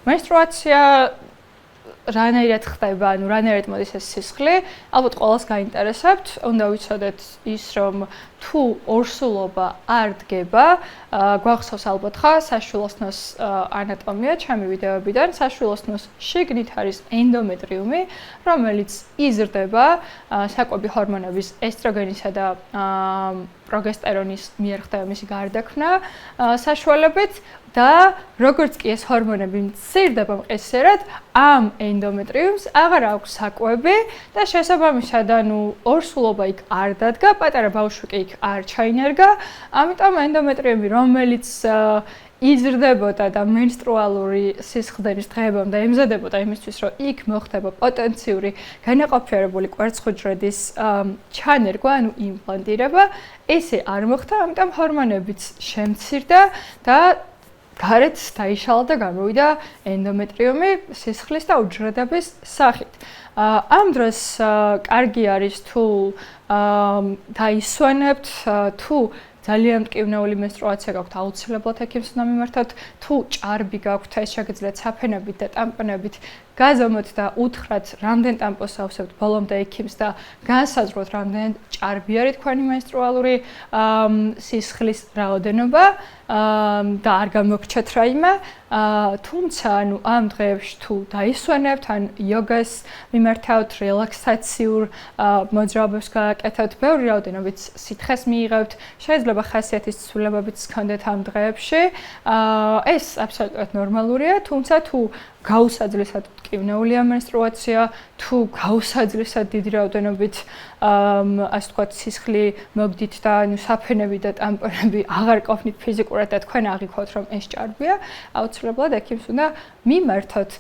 Menstruacja რანაირად ხდება, ანუ რანაირად მოდის ეს სისხლი, ალბათ ყველას გაინტერესებთ, უნდა ვიცოდეთ ის, რომ თუ ორსულობა არ დგება, გვახსოვს ალბათ ხა საშვილოსნოს ანატომია ჩემი ვიდეოებიდან, საშვილოსნოს შიგნით არის ენდომეტრიუმი, რომელიც იზრდება საკვები ჰორმონების ესტროგენისა და პროგესტერონის მიერ ხდება მისი გარდაქმნა საშუალებით და როგორც კი ეს ჰორმონები მცირდება მყისიერად, ამ ენდომეტრიუმს აღარ აქვს საკვები და შესაბამისად, ანუ ორსულობა იქ არ დადგა, პატარა ბავშვი კი იქ არ ჩაინერგა, ამიტომ ენდომეტრიუმი, რომელიც იზრდებოდა და მენსტრუალური სისხლდენის დღეებამდე ემზადებოდა იმისთვის, რომ იქ მოხდება პოტენციური განაყოფიერებული კვერცხუჯრედის ჩანერგვა, ანუ იმპლანტირება, ესე არ მოხდა, ამიტომ ჰორმონებიც შემცირდა და გარეთ დაიშალა და გამოვიდა ენდომეტრიუმი სისხლის და უჯრედების სახით. ამ დროს კარგი არის თუ დაისვენებთ, თუ ძალიან მტკივნეული menstruacja გაქვთ, აუცილებლად ექიმს უნდა მიმართავთ, თუ ჭარბი გაქვთ, ეს შეგიძლიათ საფენებით და ტამპონებით გაზომოთ და უთხრათ, რამდენ ტამპონს ავსებთ ბოლომდე ექიმს და განსაზღვროთ, რამდენ ჭარბი არის თქვენი menstruალური სისხლის რაოდენობა და არ გამოგრჩათ რაიმე, თუმცა ანუ ამ დღეებში თუ დაისვენებთ, ან იოგას მიმართავთ, რელაქსაციურ მოძრაობებს გააკეთებთ, ბევრი რაოდენობით სითხეს მიიღებთ, შეიძლება ხასიათის ცვლილებებიც გქონდეთ ამ დღეებში, ეს აბსოლუტურად ნორმალურია, თუმცა თუ გაუსაძლისად მტკივნეულია menstruacja, თუ გაუსაძლისად დიდი რაოდენობით ასე ვთქვათ, სისხლი მოგდით და ანუ საფენები და ტამპონები აღარ ყოფნით ფიზიკურად და თქვენ აღიქვათ, რომ ეს ჭარბია, აუცილებლად ექიმს უნდა მიმართოთ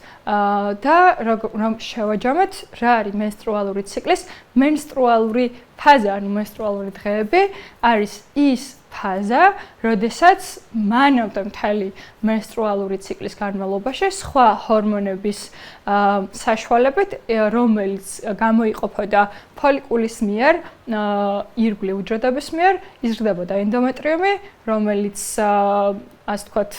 და რომ შევაჯამოთ, რა არის menstruალური ციკლის menstruალური ფაზა, ანუ menstruალური დღეები არის ის ფაზა, როდესაც მანამდე მთელი menstruალური ციკლის განმავლობაში სხვა ჰორმონების საშუალებით, რომელიც გამოიყოფოდა ფოლიკულის მიერ, ირგვლივ უჯრედების მიერ, იზრდებოდა ენდომეტრიუმი, რომელიც ასე ვთქვათ,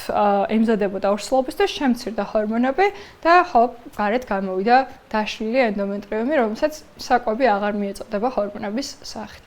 ემზადებოდა ორსულობისთვის, შემცირდა ჰორმონები და ჰოპ, გარეთ გამოვიდა დაშლილი ენდომეტრიუმი, რომელსაც საკვები აღარ მიეწოდება ჰორმონების სახით.